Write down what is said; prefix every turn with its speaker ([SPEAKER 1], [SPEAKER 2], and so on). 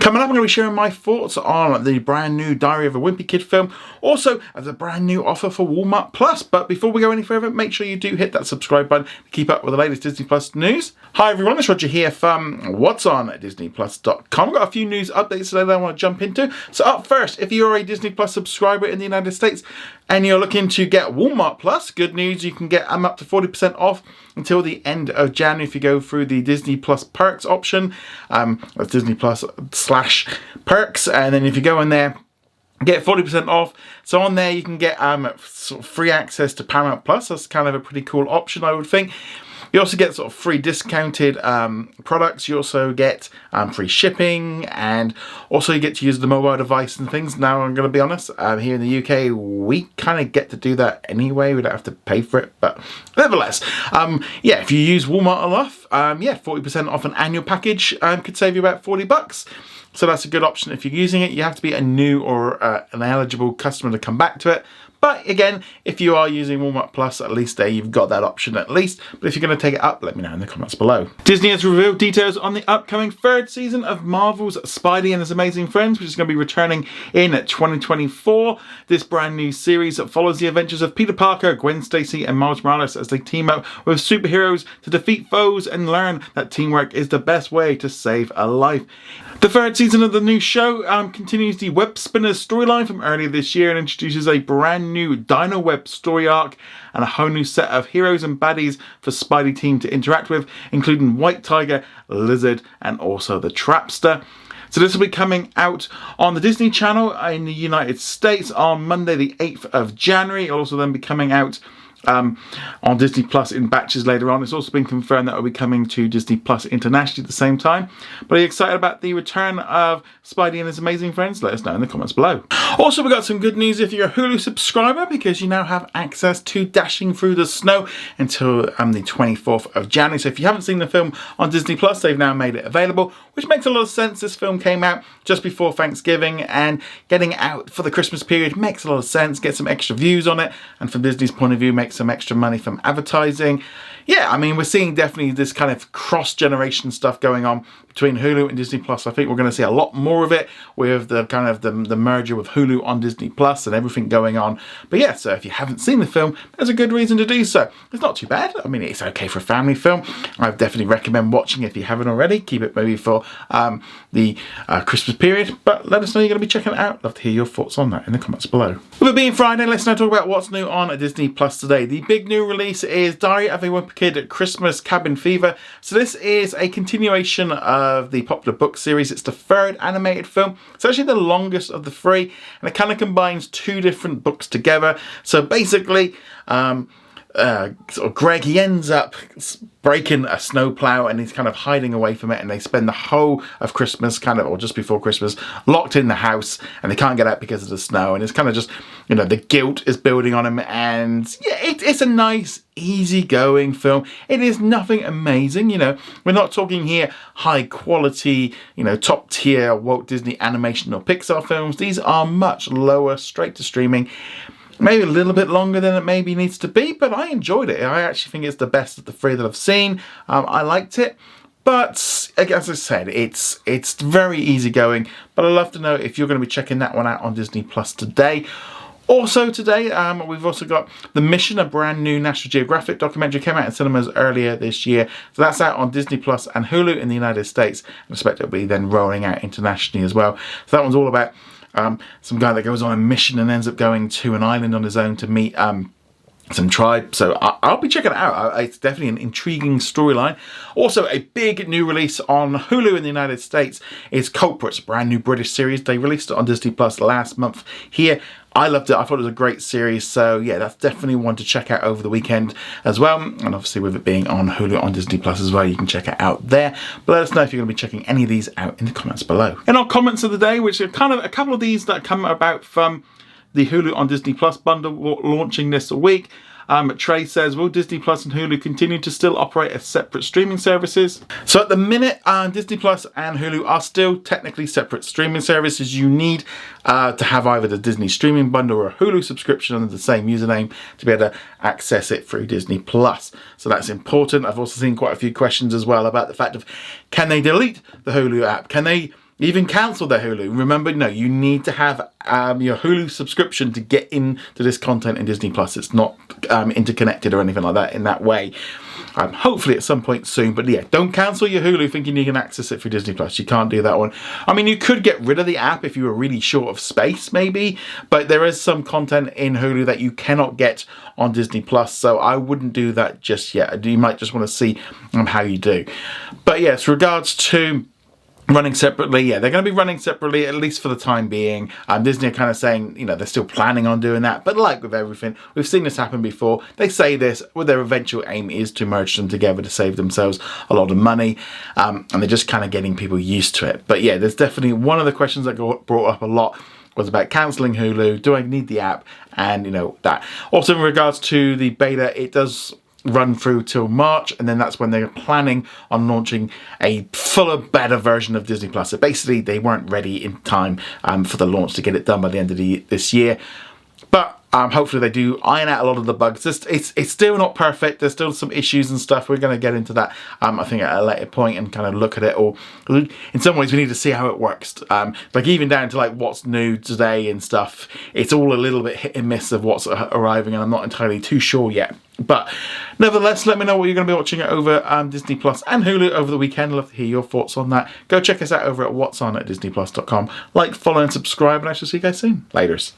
[SPEAKER 1] Coming up, I'm going to be sharing my thoughts on the brand new Diary of a Wimpy Kid film. Also, as a brand new offer for Walmart Plus. But before we go any further, make sure you do hit that subscribe button to keep up with the latest Disney Plus news. Hi everyone, it's Roger here from What's On at DisneyPlus.com. I've got a few news updates today that I want to jump into. So up first, if you're a Disney Plus subscriber in the United States and you're looking to get Walmart Plus, good news, you can get up to 40% off until the end of January if you go through the Disney Plus Perks option. That's Disney Plus / Perks, and then if you go in there, get 40% off. So on there you can get sort of free access to Paramount Plus. That's kind of a pretty cool option, I would think. You also get sort of free discounted products. You also get free shipping, and also you get to use the mobile device and things. Now, I'm going to be honest, here in the UK, we kind of get to do that anyway. We don't have to pay for it, but nevertheless, yeah, if you use Walmart enough, yeah, 40% off an annual package could save you about $40. So that's a good option if you're using it. You have to be a new or an eligible customer to come back to it. But again, if you are using Walmart Plus, at least there you've got that option at least. But if you're going to take it up, let me know in the comments below. Disney has revealed details on the upcoming third season of Marvel's Spidey and His Amazing Friends, which is going to be returning in 2024. This brand new series follows the adventures of Peter Parker, Gwen Stacy and Miles Morales as they team up with superheroes to defeat foes and learn that teamwork is the best way to save a life. The third season of the new show continues the Web Spinners storyline from earlier this year and introduces a brand new Dino Web story arc and a whole new set of heroes and baddies for Spidey team to interact with, including White Tiger, Lizard, and also the Trapster. So this will be coming out on the Disney Channel in the United States on Monday the 8th of January. It'll also then be coming out on Disney Plus in batches later on. It's also been confirmed that it will be coming to Disney Plus internationally at the same time. But are you excited about the return of Spidey and His Amazing Friends? Let us know in the comments below. Also, we got some good news if you're a Hulu subscriber, because you now have access to Dashing Through the Snow until the 24th of January. So if you haven't seen the film on Disney Plus, they've now made it available, which makes a lot of sense. This film came out just before Thanksgiving, and getting out for the Christmas period makes a lot of sense. Get some extra views on it, and from Disney's point of view, makes some extra money from advertising. Yeah, I mean, we're seeing definitely this kind of cross-generation stuff going on between Hulu and Disney Plus. I think we're going to see a lot more of it with the kind of the merger with Hulu on Disney Plus and everything going on. But yeah, so if you haven't seen the film, there's a good reason to do so. It's not too bad. I mean, it's okay for a family film. I would definitely recommend watching it if you haven't already. Keep it maybe for the Christmas period. But let us know you're going to be checking it out. Love to hear your thoughts on that in the comments below. With it being Friday, let's now talk about what's new on Disney Plus today. The big new release is Diary of a Wimpy Kid Christmas Cabin Fever. So this is a continuation of the popular book series. It's the third animated film. It's actually the longest of the three, and it kind of combines two different books together. So basically, sort of Greg, he ends up breaking a snowplow and he's kind of hiding away from it, and they spend the whole of Christmas or just before Christmas locked in the house, and they can't get out because of the snow, and it's kind of just, you know, the guilt is building on him. And yeah, it's a nice easygoing film. It is nothing amazing, you know, we're not talking here high quality, you know, top tier Walt Disney Animation or Pixar films. These are much lower, straight to streaming. Maybe a little bit longer than it maybe needs to be, but I enjoyed it. I actually think it's the best of the three that I've seen. I liked it, but as I said, it's very easygoing. But I'd love to know if you're going to be checking that one out on Disney Plus today. Also today, we've also got The Mission, a brand new National Geographic documentary. Came out in cinemas earlier this year. So that's out on Disney Plus and Hulu in the United States. I expect it'll be then rolling out internationally as well. So that one's all about some guy that goes on a mission and ends up going to an island on his own to meet some tribe. So I'll be checking it out. It's definitely an intriguing storyline. Also, a big new release on Hulu in the United States is Culprits, a brand new British series. They released it on Disney Plus last month here. I loved it. I thought it was a great series. So yeah, that's definitely one to check out over the weekend as well. And obviously with it being on Hulu on Disney Plus as well, you can check it out there. But let us know if you're going to be checking any of these out in the comments below. In our comments of the day, which are kind of a couple of these that come about from the Hulu on Disney Plus bundle launching this week. Trey says, will Disney Plus and Hulu continue to still operate as separate streaming services? So at the minute, Disney Plus and Hulu are still technically separate streaming services. You need to have either the Disney streaming bundle or a Hulu subscription under the same username to be able to access it through Disney Plus. So that's important. I've also seen quite a few questions as well about the fact of, can they delete the Hulu app? Can they even cancel their Hulu. Remember, no, you need to have your Hulu subscription to get into this content in Disney Plus. It's not interconnected or anything like that in that way. Hopefully at some point soon, but yeah, don't cancel your Hulu thinking you can access it through Disney Plus. You can't do that one. I mean, you could get rid of the app if you were really short of space, maybe, but there is some content in Hulu that you cannot get on Disney Plus, so I wouldn't do that just yet. You might just want to see how you do. But yes, regards to running separately, yeah, they're going to be running separately, at least for the time being. Disney are kind of saying, you know, they're still planning on doing that, but like with everything, we've seen this happen before. They say this, well, their eventual aim is to merge them together to save themselves a lot of money, and they're just kind of getting people used to it. But yeah, there's definitely one of the questions that got brought up a lot was about cancelling Hulu. Do I need the app? And, you know, that. Also, in regards to the beta, it does run through till March, and then that's when they're planning on launching a fuller, better version of Disney Plus. So basically, they weren't ready in time for the launch to get it done by the end of this year. But hopefully they do iron out a lot of the bugs. It's still not perfect. There's still some issues and stuff. We're going to get into that, I think, at a later point and kind of look at it. Or in some ways, we need to see how it works. Like even down to like what's new today and stuff. It's all a little bit hit and miss of what's arriving, and I'm not entirely too sure yet. But nevertheless, let me know what you're going to be watching over Disney Plus and Hulu over the weekend. I'd love to hear your thoughts on that. Go check us out over at whatsonatdisneyplus.com. Like, follow, and subscribe, and I shall see you guys soon. Laters.